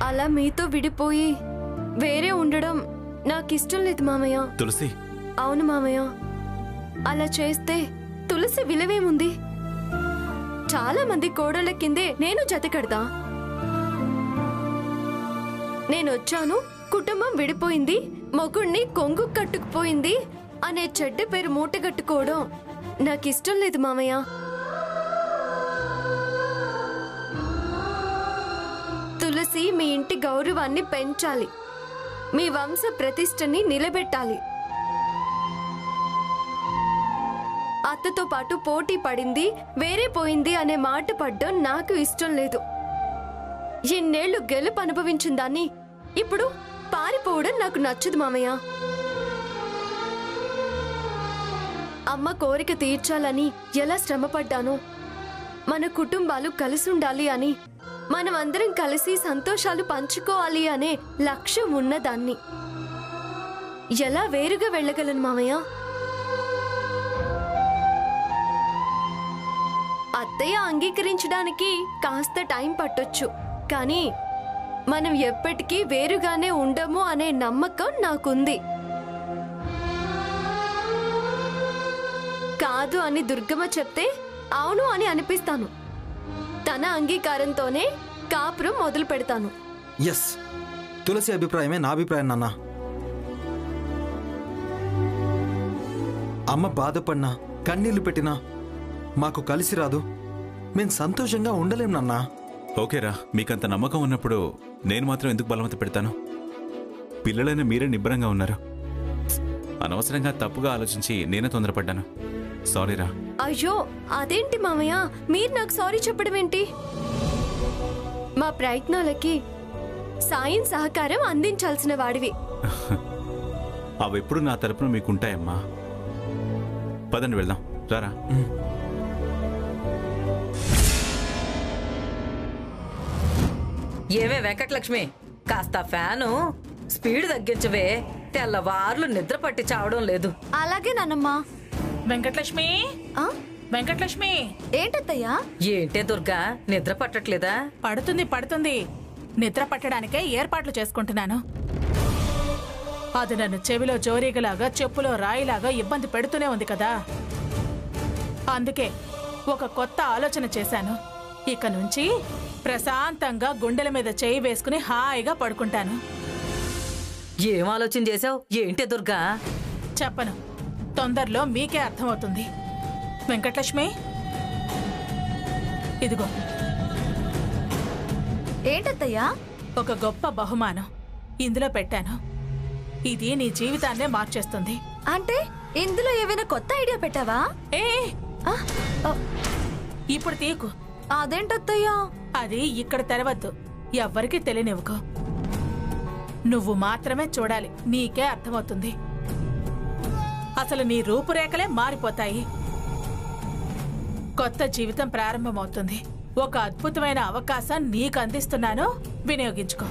అలా మీతో విడిపోయి వేరే ఉండడం నాకిష్టం లేదు మామయ్య. తులసి. అవును మామయ్య, అలా చేస్తే తులసి విలువేముంది? చాలా మంది కోడళ్ళ కిందే నేను జత కడతా. నేనొచ్చాను, కుటుంబం విడిపోయింది, మొగుణ్ణి కొంగు కట్టుకుపోయింది అనే చెడ్డ పేరు మూటగట్టుకోవడం నాకిష్టం లేదు మామయ్య. తులసి మీ ఇంటి గౌరవాన్ని పెంచాలి, మీ వంశ ప్రతిష్టని నిలబెట్టాలి. అత్తతో పాటు పోటీ పడింది, వేరే పోయింది అనే మాట పడ్డం నాకు ఇష్టం లేదు. ఎన్నేళ్లు గెలుపు అనుభవించిన దాన్ని ఇప్పుడు పారిపోవడం నాకు నచ్చదు మామయ్య. అమ్మ కోరిక తీర్చాలని ఎలా శ్రమపడ్డానో, మన కుటుంబాలు కలిసి ఉండాలి అని, మనమందరం కలిసి సంతోషాలు పంచుకోవాలి అనే లక్ష్యం ఉన్నదాన్ని ఎలా వేరుగా వెళ్ళగలను మామయ్య? అత్తయ్య అంగీకరించడానికి కాస్త టైం పట్టొచ్చు, కానీ మనం ఎప్పటికీ వేరుగానే ఉండము అనే నమ్మకం నాకుంది. కాదు అని దుర్గమ్మ చెప్తే అవును అని అనిపిస్తాను. తన అంగీకారంతోనే కాపురం మొదలు పెడతాను. ఎస్, తులసి అభిప్రాయమే నా అభిప్రాయం నాన్న. అమ్మ బాధపడినా కన్నీళ్లు పెట్టినా మాకు కలిసి రాదు, మేం సంతోషంగా ఉండలేం నాన్న. ఓకేరా, మీకంత నమ్మకం ఉన్నప్పుడు నేను మాత్రం ఎందుకు బలవంత పెడతాను? పిల్లలైన మీరే నిబ్బరంగా ఉన్నారు. అనవసరంగా తప్పుగా ఆలోచించి నేనే తొందరపడ్డాను. సారీరా. అయ్యో అదేంటి మామయ్య, మీరు నాకు సారీ చెప్పడం ఏంటి? మా ప్రయత్నాలకి సాయం సహకారం అందించాల్సిన వాడివి. అవెప్పుడు నా తరపున మీకుంటాయమ్మా. పదండి వెళ్దాం, రారా. ఏమే వెంకటలక్ష్మి, కాస్త ఫ్యాను స్పీడ్ తగ్గించవే, తెల్లవార్లు నిద్ర పట్టి చావడం లేదు. అలాగే నాన్నమ్మా. వెంకటలక్ష్మి, వెంకటలక్ష్మి. ఏంటత్తయ్యా? ఏంటే దుర్గా, నిద్ర పట్టట్లేదా? పడుతుంది పడుతుంది, నిద్ర పట్టడానికే ఏర్పాట్లు చేసుకుంటున్నాను. అది నన్ను చెవిలో జోరీగలాగా చెప్పులో రాయిలాగా ఇబ్బంది పెడుతూనే ఉంది కదా, అందుకే ఒక కొత్త ఆలోచన చేశాను. ఇక నుంచి ప్రశాంతంగా గుండెల మీద చేయి వేసుకుని హాయిగా పడుకుంటాను. ఏం ఆలోచన చేసావు ఏంటే దుర్గా? చెప్పను, తొందరలో మీకే అర్థమవుతుంది. వెంకటలక్ష్మి, ఇదిగో. ఏంటత్తయ్యా? ఒక గొప్ప బహుమానం ఇందులో పెట్టాను. ఇది నీ జీవితాన్నే మార్చేస్తుంది. అంటే ఇందులో ఏమైనా కొత్త ఐడియా పెట్టావా? ఏ ఇప్పుడు తీకు. అదేంటత్తయ్యా? అది ఇక్కడ తెరవద్దు, ఎవ్వరికీ తెలియనివ్వకు. నువ్వు మాత్రమే చూడాలి, నీకే అర్థమవుతుంది. అసలు నీ రూపురేఖలే మారిపోతాయి. కొత్త జీవితం ప్రారంభమవుతుంది. ఒక అద్భుతమైన అవకాశం నీకు అందిస్తున్నాను, వినియోగించుకో.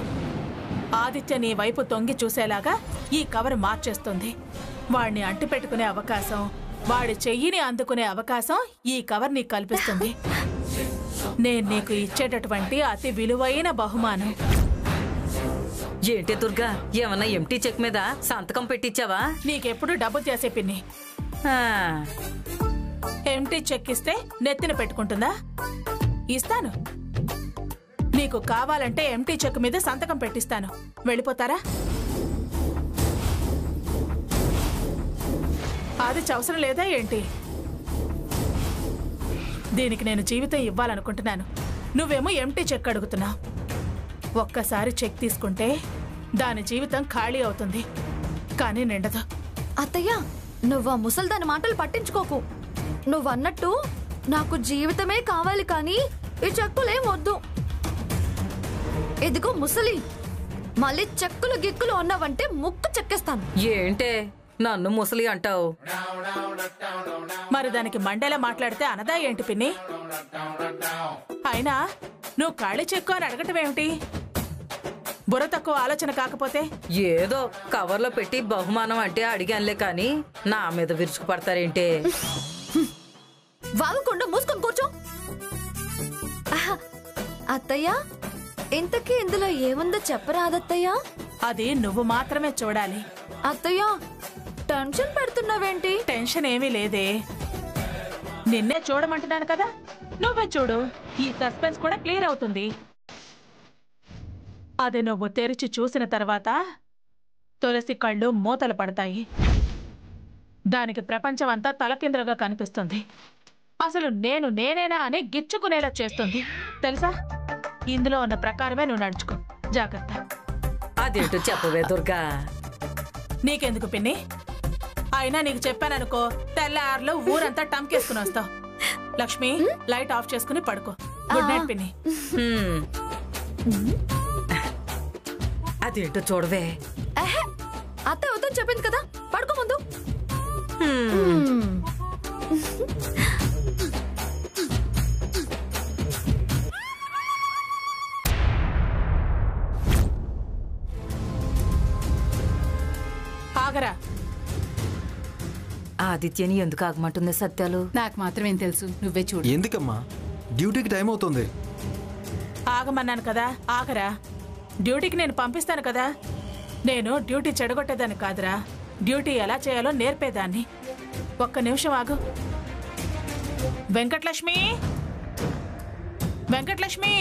ఆదిత్య నీ వైపు తొంగి చూసేలాగా ఈ కవర్ మార్చేస్తుంది. వాడిని అంటిపెట్టుకునే అవకాశం, వాడి చెయ్యిని అందుకునే అవకాశం ఈ కవర్ నీకు కల్పిస్తుంది. నేను నీకు ఇచ్చేటటువంటి అతి విలువైన బహుమానం. ఏంటి దుర్గా, ఏమన్నా ఎంటీ చెక్ మీద సంతకం పెట్టించావా? నీకెప్పుడు డబ్బు చేసే పిన్ని. ఎంటీ చెక్ ఇస్తే నెత్తిన పెట్టుకుంటుందా? ఇస్తాను. నీకు కావాలంటే ఎంటీ చెక్ మీద సంతకం పెట్టిస్తాను. వెళ్ళిపోతారా? అది అవసరం లేదా ఏంటి? దీనికి నేను జీవితం ఇవ్వాలనుకుంటున్నాను, నువ్వేమో ఎంటీ చెక్ అడుగుతున్నావు. ఒక్కసారి చెక్ తీసుకుంటే దాని జీవితం ఖాళీ అవుతుంది, కానీ నిండదు. అత్తయ్య, నువ్వు ఆ ముసల్దాని మాటలు పట్టించుకోకు. నువ్వన్నట్టు నాకు జీవితమే కావాలి, కానీ ఈ చెక్కులేం వద్దు. ఇదిగో ముసలి, మళ్ళీ చెక్కులు గిక్కులు ఉన్నావంటే ముక్కు చెక్కేస్తాను. ఏంటే నన్ను ముసలి అంటావు? మరి దానికి మండేలా మాట్లాడితే అనదా ఏంటి పిన్ని? అయినా నువ్వు ఖాళీ చెక్కు అని అడగటం ఏమిటి? బుర్ర తక్కువ ఆలోచన కాకపోతే? ఏదో కవర్లో పెట్టి బహుమానం అంటే అడిగానులే, కానీ నా మీద విరుచుకు పడతారేంటే? వాగకుండా మూసుకొని కూర్చో. అత్తయ్య, ఇంతకీ ఇందులో ఏముందో చెప్పరాదత్తయ్యా? అది నువ్వు మాత్రమే చూడాలి. అత్తయ్య, టెన్షన్ పెడుతున్నావేంటి? టెన్షన్ ఏమీ లేదే, నిన్నే చూడమంటున్నాను కదా, నువ్వే చూడు. ఈ సస్పెన్స్ కూడా క్లియర్ అవుతుంది. అది నువ్వు తెరిచి చూసిన తర్వాత తులసి కళ్ళు మూతలు పడతాయి. దానికి ప్రపంచం అంతా తలకిందులుగా కనిపిస్తుంది. అసలు నేనేనా అని గిచ్చుకునేలా చేస్తుంది తెలుసా? ఇందులో ఉన్న ప్రకారమే నువ్వు నడుచుకో, జాగ్రత్త. అదేంటో చెప్పవే దుర్గా. నీకెందుకు పిన్ని? అయినా నీకు చెప్పాననుకో, తెల్లారులో ఊరంతా టంకేసుకుని వస్తావు. లక్ష్మి, లైట్ ఆఫ్ చేసుకుని పడుకో. గుడ్ నైట్ పిన్ని. అదేంటో చూడవే. అత్త వద్దని చెప్పింది కదా, పడుకో ముందు. ఆగరా. ఆదిత్యని ఎందుకు ఆగమంటుంది సత్యాలు? నాకు మాత్రమేం తెలుసు, నువ్వే చూడు. ఎందుకమ్మా? డ్యూటీకి టైం అవుతుంది. ఆగమన్నాను కదా, ఆగరా. డ్యూటీకి నేను పంపిస్తాను కదా. నేను డ్యూటీ చెడగొట్టేదాన్ని కాదురా, డ్యూటీ ఎలా చేయాలో నేర్పేదాన్ని. ఒక్క నిమిషం ఆగు. వెంకటలక్ష్మి, వెంకటలక్ష్మి.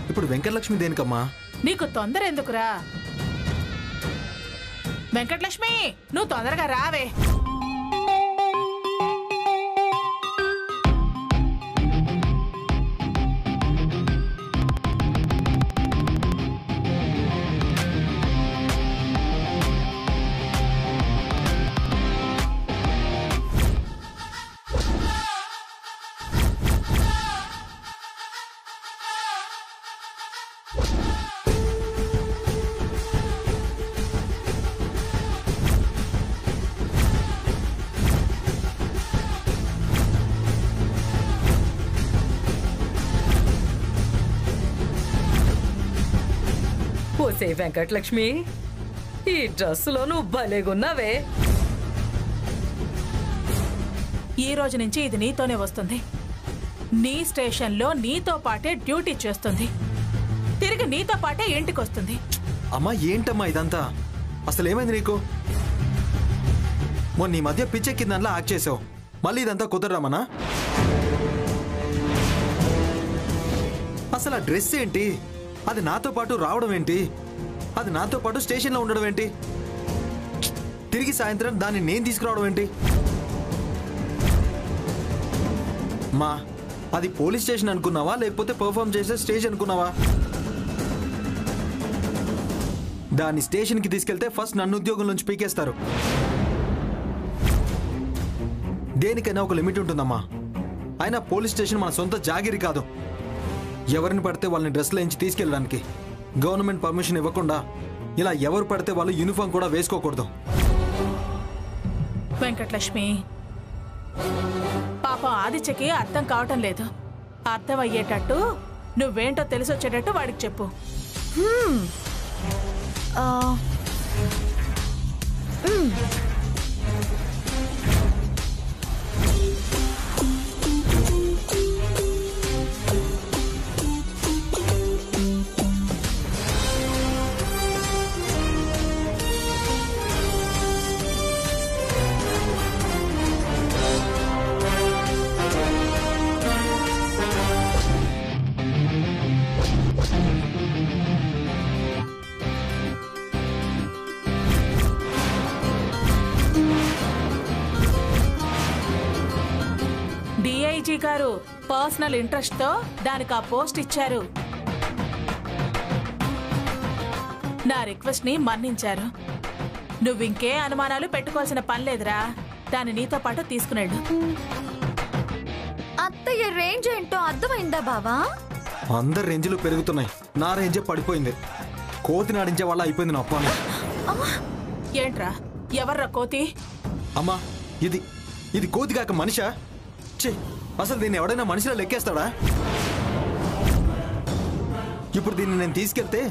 ఇప్పుడు వెంకటలక్ష్మి దేనికమ్మా? నీకు తొందర ఎందుకురా? వెంకటలక్ష్మి, నువ్వు తొందరగా రావే. ఓసే వెంకటలక్ష్మి, ఈ డ్రెస్సులో నువ్వు భలేగున్నావే. ఈ రోజు నుంచి ఇది నీతోనే వస్తుంది. నీ స్టేషన్లో నీతో పాటే డ్యూటీ చేస్తుంది. తిరిగి నీతో పాటే ఇంటికి వస్తుంది. అమ్మా ఏంటమ్మా ఇదంతా? అసలు ఏమైంది నీకు? మొన్న ఈ మధ్య పిచ్చెక్కిందల్లా యాక్ట్ చేసావు, మళ్ళీ ఇదంతా కుదరమనా? అసలు ఆ డ్రెస్ ఏంటి? అది నాతో పాటు రావడం ఏంటి? అది నాతో పాటు స్టేషన్లో ఉండడం ఏంటి? తిరిగి సాయంత్రం దాన్ని నేను తీసుకురావడం ఏంటి? మా అది పోలీస్ స్టేషన్ అనుకున్నావా, లేకపోతే పర్ఫామ్ చేసే స్టేజ్ అనుకున్నావా? దాన్ని స్టేషన్కి తీసుకెళ్తే ఫస్ట్ నన్ను ఉద్యోగం నుంచి పీకేస్తారు. దేనికైనా ఒక లిమిట్ ఉంటుందమ్మా. అయినా పోలీస్ స్టేషన్ మన సొంత జాగిరి కాదు. ఎవరిని పడితే వాళ్ళని డ్రెస్లో ఎంచి తీసుకెళ్ళడానికి గవర్నమెంట్ పర్మిషన్ ఇవ్వకుండా ఇలా ఎవరు పడితే వాళ్ళు యూనిఫామ్ కూడా వేసుకోకూడదు. వెంకటలక్ష్మి, పాపం ఆదిత్యకి అర్థం కావటం లేదు. అర్థమయ్యేటట్టు నువ్వేంటో తెలిసొచ్చేటట్టు వాడికి చెప్పు. డిఐజీ గారు పర్సనల్ ఇంట్రెస్ట్ తో దానికి ఆ పోస్ట్ ఇచ్చారు. నా రిక్వెస్ట్ ని మన్నించారు. నువ్వింకే అనుమానాలు పెట్టుకోవాల్సిన పని లేదురా. దాన్ని నీతో పాటు తీసుకున్నాడు. అత్తయ్య రేంజ్ ఏంటో అర్థమైందా బావా? అందరి రేంజ్లు పెరుగుతున్నాయి, నా రేంజే పడిపోయింది. కోతి నాడించే వాళ్ళ అయిపోయింది నా అప్పాను. ఏంట్రా, ఎవర్రా కోతి? అమ్మా ఇది కోతి కాక మనిషా? ఛీ, అసలు దీన్ని ఎవడైనా మనిషిలో లెక్కేస్తాడా? ఇప్పుడు దీన్ని నేను తీసుకెళ్తే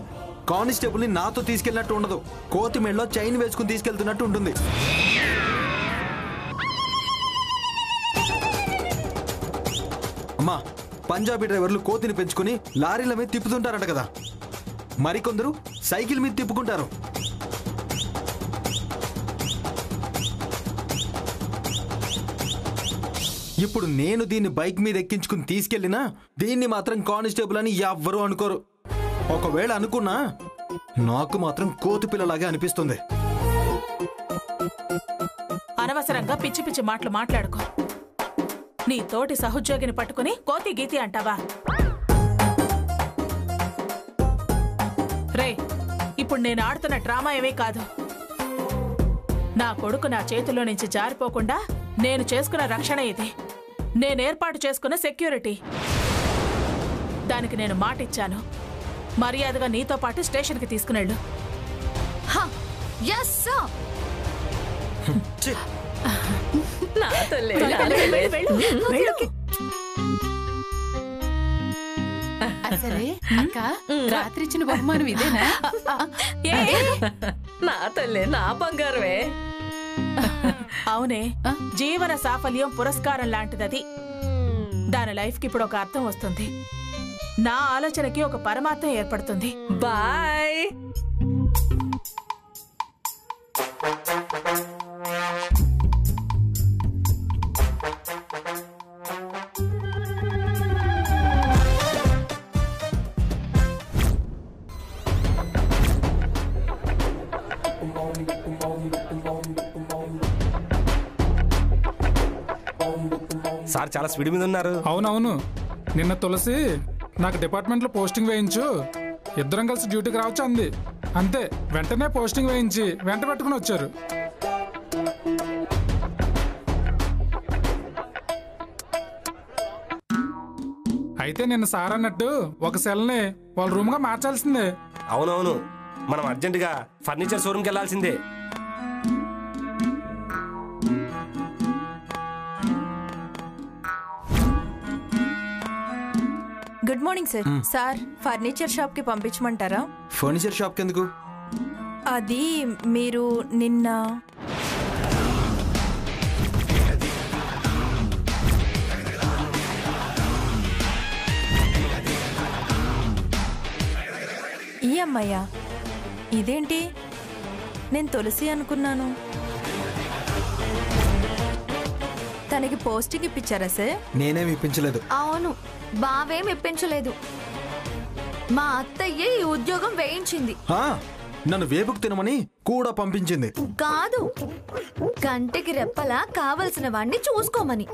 కానిస్టేబుల్ని నాతో తీసుకెళ్ళినట్టు ఉండదు, కోతి మెడలో చైన్ వేసుకుని తీసుకెళ్తున్నట్టు ఉంటుంది. అమ్మా పంజాబీ డ్రైవర్లు కోతిని పెంచుకుని లారీల మీద తిప్పుతుంటారంట కదా, మరికొందరు సైకిల్ మీద తిప్పుకుంటారు. ఇప్పుడు నేను దీన్ని బైక్ మీద ఎక్కించుకుని తీసుకెళ్లినా దీన్ని మాత్రం కానిస్టేబుల్ అని ఎవ్వరూ అనుకోరు. ఒకవేళ అనుకున్నా నాకు మాత్రం కోతి పిల్లలాగే అనిపిస్తుంది. అనవసరంగా పిచ్చి పిచ్చి మాటలు మాట్లాడుకో. నీ తోటి సహోద్యోగిని పట్టుకుని కోతి గీతి అంటావా? రే, ఇప్పుడు నేను ఆడుతున్న డ్రామా ఏమీ కాదు. నా కొడుకు నా చేతిలో నుంచి జారిపోకుండా నేను చేసుకున్న రక్షణ ఇది. నేను ఏర్పాటు చేసుకున్న సెక్యూరిటీ. దానికి నేను మాట ఇచ్చాను. మర్యాదగా నీతో పాటు స్టేషన్కి తీసుకునేళ్ళు. నా తల్లి సరే అక్క, రాత్రి ఇచ్చిన బహుమానం ఇదేనా? నా తల్లి, నా బంగారమే. అవునే, జీవన సాఫల్యం పురస్కారం లాంటిదది. దాని లైఫ్ కి ఇప్పుడు ఒక అర్థం వస్తుంది. నా ఆలోచనకి ఒక పరమార్థం ఏర్పడుతుంది. బాయ్. సార్ చాలా స్పీడ్ మీద ఉన్నారు. అవునవును, నిన్న తులసి నాకు డిపార్ట్మెంట్లో పోస్టింగ్ వేయించు, ఇద్దరం కలిసి డ్యూటీకి రావచ్చు అంది. అంతే, వెంటనే పోస్టింగ్ వేయించి వెంట పెట్టుకుని వచ్చారు. అయితే నిన్న సార్ అన్నట్టు ఒక సెల్ని వాళ్ళ రూమ్గా మార్చాల్సిందే. అవునవును, మనం అర్జెంటుగా ఫర్నిచర్ షోరూమ్కి వెళ్ళాల్సిందే. Good morning sir. Sir, furniture shop కి పంపించమంటారా? ఫర్నిచర్ షాప్ కి ఎందుకు? అది మీరు నిన్న ఈ అమ్మాయ్యా? ఇదేంటి, నేను తులసి అనుకున్నాను. తనకి పోస్టింగ్ ఇప్పించారా సార్? నేనేమి ఇప్పించలేదు. అవును, బావేం ఇప్పించలేదు. మా అత్తయ్య ఈ ఉద్యోగం వేయించింది. నన్ను వేపుకు తినమని కూడా పంపించింది. కాదు, కంటికి రెప్పలా కావలసిన వాణ్ణి చూసుకోమని.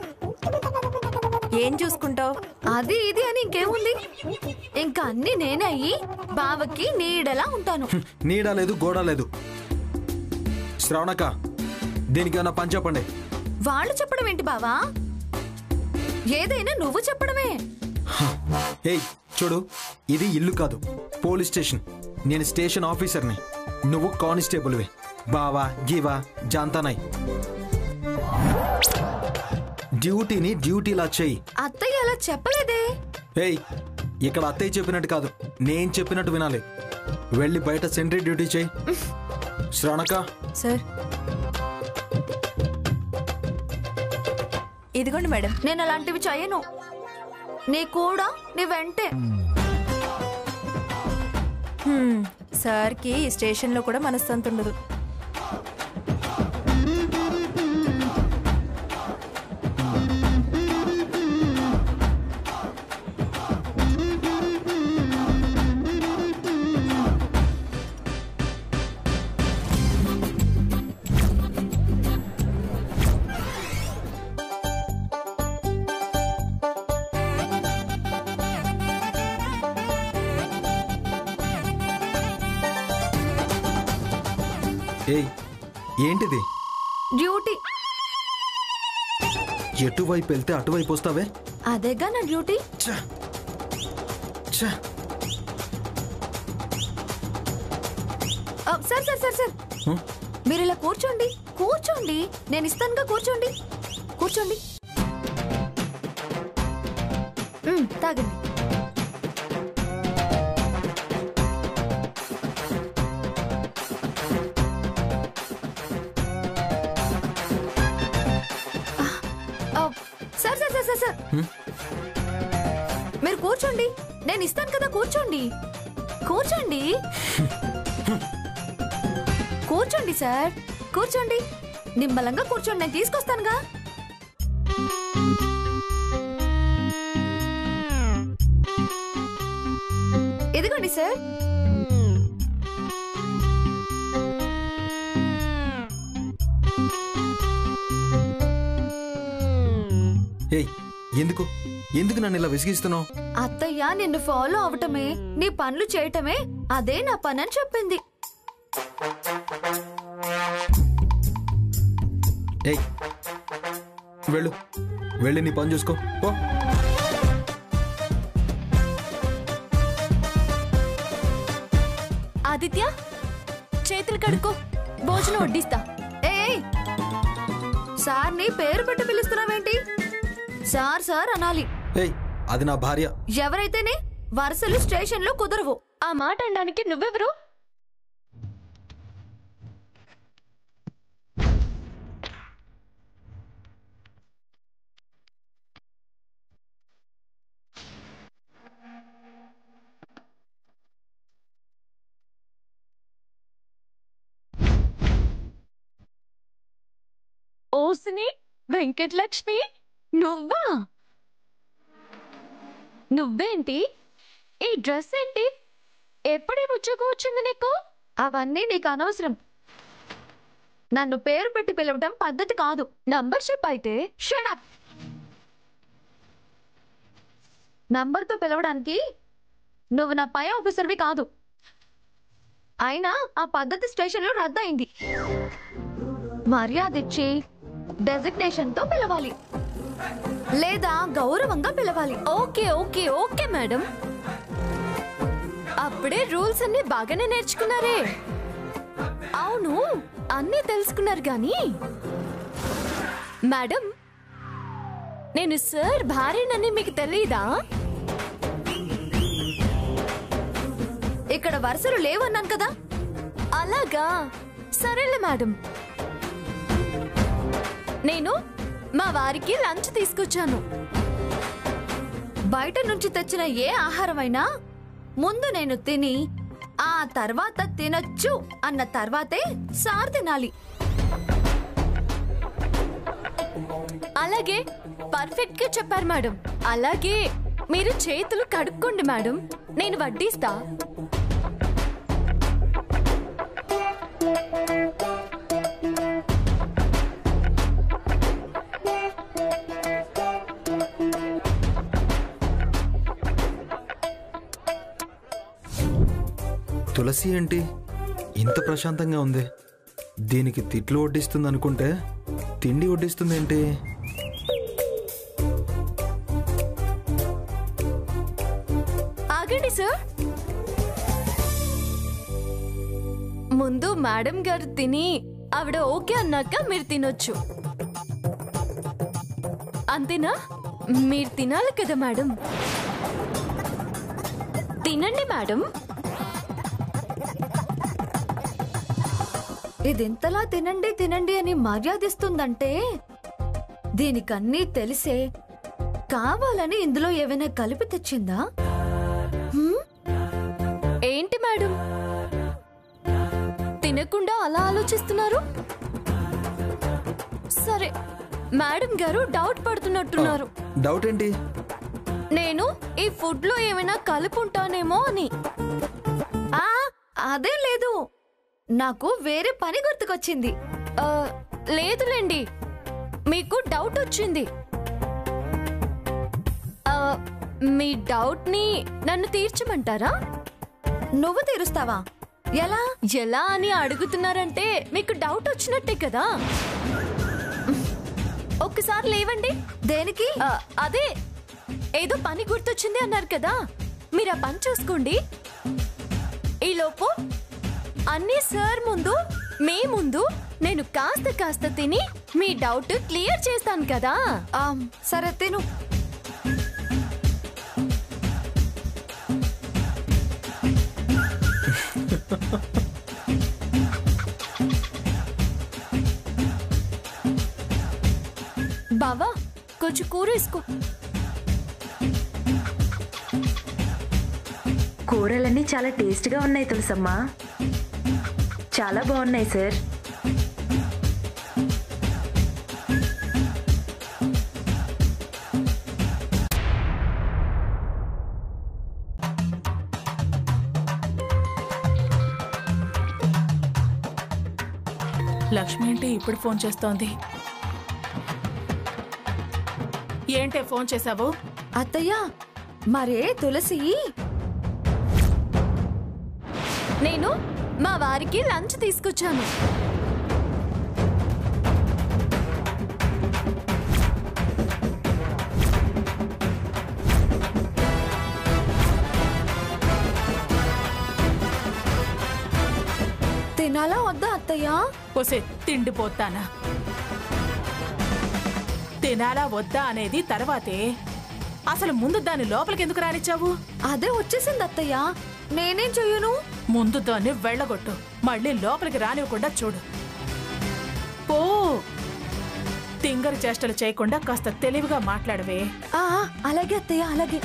ఏం చూసుకుంటావు? అది ఇది అని ఇంకేముంది, ఇంకా అన్ని నేనే అయ్యి బావకి నీడలా ఉంటాను. నీడ లేదు, గోడ లేదు. శ్రావణక్క, దీనికేమన్నా పని చెప్పండి. వాళ్ళు చెప్పడం ఏంటి బావా? ఏదైనా నువ్వు చెప్పడమే. ఏయ్ చూడు, ఇది ఇల్లు కాదు, పోలీస్ స్టేషన్. నేను స్టేషన్ ఆఫీసర్ని, నువ్వు కానిస్టేబుల్వి. బావా గీవా జాంతానాయ్. డ్యూటీని డ్యూటీలా చెయ్యి. అత్తయ్య అలా చెప్పలేదే. ఏయ్, ఇక్కడ అత్తయ్య చెప్పినట్టు కాదు, నేను చెప్పినట్టు వినాలి. వెళ్ళి బయట సెంట్రీ డ్యూటీ చెయ్యి. శ్రావణక్క. సార్, ఇదిగోండి మేడం. నేను అలాంటివి చేయను. నీ కూడా నీ వెంటే. సార్కి స్టేషన్లో కూడా మనశ్శాంతి ఉండదు. ఏయ్, ఏంటిది? డ్యూటీ. ఎటువైపు వెళ్తే అటువైపు వస్తావే? అదేగా నా duty. Sir sir sir sir, మీరు ఇలా కూర్చోండి, కూర్చోండి. నేను ఇస్తానుగా, కూర్చోండి, కూర్చోండి. తాగండి. Sir sir sir sir sir, కూర్చోండి, నేను ఇస్తాను కదా, కూర్చోండి. కూర్చోండి కూర్చోండి సార్, కూర్చోండి. నిమ్మలంగా కూర్చోండి, నేను తీసుకొస్తానుగా. ఇదిగోండి సార్. ఏయ్, ఎందుకు ఎందుకు నన్ను ఇలా విసిగిస్తున్నావు? అత్తయ్య నిన్ను ఫాలో అవటమే, నీ పనులు చేయటమే అదే నా పని అని చెప్పింది. ఏయ్, వెళ్ళు, వెళ్ళి నీ పని చూసుకో పో. ఆదిత్య, చేతులు కడుక్కో, భోజనం వడ్డిస్తా. ఏయ్, సార్ని పేరు పెట్టి పిలుస్తున్నావేంటి? సార్ సార్ అనాలి. ఏయ్, అది నా భార్య. ఎవరైతేనే వరుసలు స్టేషన్లో కుదరవు. ఆ మాట అనడానికి నువ్వెవరు? ఓసిని వెంకటలక్ష్మి, నువ్వా? నువ్వేంటి? ఈ డ్రెస్ ఏంటి? ఎప్పుడే ఉద్యోగం వచ్చింది నీకు? అవన్నీ నీకు అనవసరం. నన్ను పేరు పెట్టి పిలవడం పద్ధతి కాదు. నంబర్షిప్ అయితే షట్ అప్. నంబర్తో పిలవడానికి నువ్వు నా పై ఆఫీసర్వి కాదు. అయినా ఆ పద్ధతి స్టేషన్లో రద్దయింది. మర్యాద ఇచ్చి డెసిగ్నేషన్తో పిలవాలి, లేదా గౌరవంగా పిలవాలి. Okay okay okay madam. అప్పుడే రూల్స్ అన్ని బాగానే నేర్చుకున్నారే. అవును, అన్నీ తెలుసుకున్నారు గాని మేడం, నేను సార్ భార్యనని మీకు తెలీదా? ఇక్కడ వరుసలు లేవన్నాను కదా. అలాగా, సరేలే మేడం. నేను మా వారికి లంచ్ తీసుకొచ్చాను. బయట నుంచి తెచ్చిన ఏ ఆహారమైనా ముందు నేను తిని ఆ తర్వాత తినొచ్చు అన్న తర్వాతే సార్ తినాలి. అలాగే, పర్ఫెక్ట్ గా చెప్పారు మేడం. అలాగే మీరు చేతులు కడుక్కోండి మేడం, నేను వడ్డిస్తా. తులసి ఏంటి ఇంత ప్రశాంతంగా ఉంది? దీనికి తిట్లు వడ్డిస్తుంది అనుకుంటే తిండి వడ్డిస్తుంది ఏంటి? ఆగండి సార్. ముందు మేడం గారు తిని ఆవిడ ఓకే అన్నాక మీరు తినొచ్చు. అంతేనా? మీరు తినాలి కదా మేడం. తినండి మేడం. ఇదింతలా తినండి తినండి అని మర్యాదిస్తుందంటే దీనికన్నీ తెలిసే కావాలని ఇందులో ఏమైనా కలిపి తెచ్చిందా? ఏంటి మేడం, తినకుండా అలా ఆలోచిస్తున్నారు? సరే, మేడం గారు డౌట్ పడుతున్నట్టున్నారు. డౌట్ ఏంటి? నేను ఈ ఫుడ్ లో ఏమైనా కలుపుంటానేమో అని. అదేం లేదు, నాకు వేరే పని గుర్తుకొచ్చింది. లేదులేండి, మీకు డౌట్ వచ్చింది. మీ డౌట్ ని నన్ను తీర్చమంటారా? నువ్వు తీరుస్తావా? ఎలా ఎలా అని అడుగుతున్నారంటే మీకు డౌట్ వచ్చినట్టే కదా. ఒక్కసారి లేవండి. దేనికి? అదే, ఏదో పని గుర్తొచ్చింది అన్నారు కదా, మీరు ఆ పని చూసుకోండి. ఈలోపు అన్ని సార్ ముందు, మీ ముందు నేను కాస్త కాస్త తిని మీ డౌట్ క్లియర్ చేస్తాను కదా. సరే, తిను. బావా, కొంచెం కూర వేసుకో. కూరలన్నీ చాలా టేస్ట్గా ఉన్నాయి తులసమ్మ. చాలా బాగున్నాయి సార్. లక్ష్మి ఏంటి ఇప్పుడు ఫోన్ చేస్తోంది? ఏంటే ఫోన్ చేశావు? అత్తయ్య, మరే తులసి, నేను మా వారికి లంచ్ తీసుకొచ్చాను. తినాలా వద్దా అత్తయ్య? పోసే తిండిపోతానా? తినాలా వద్దా అనేది తర్వాతే, అసలు ముందు దాన్ని లోపలికి ఎందుకు రానిచ్చావు? అదే వచ్చేసింది అత్తయ్య, నేనేం చెయ్యను? ముందు దాన్ని వెళ్ళగొట్టు, మళ్ళీ లోపలికి రానివ్వకుండా చూడు. పో, తింగరి చేష్టలు చేయకుండా కాస్త తెలివిగా మాట్లాడవే. అలాగే అత్తయ్య, అలాగే.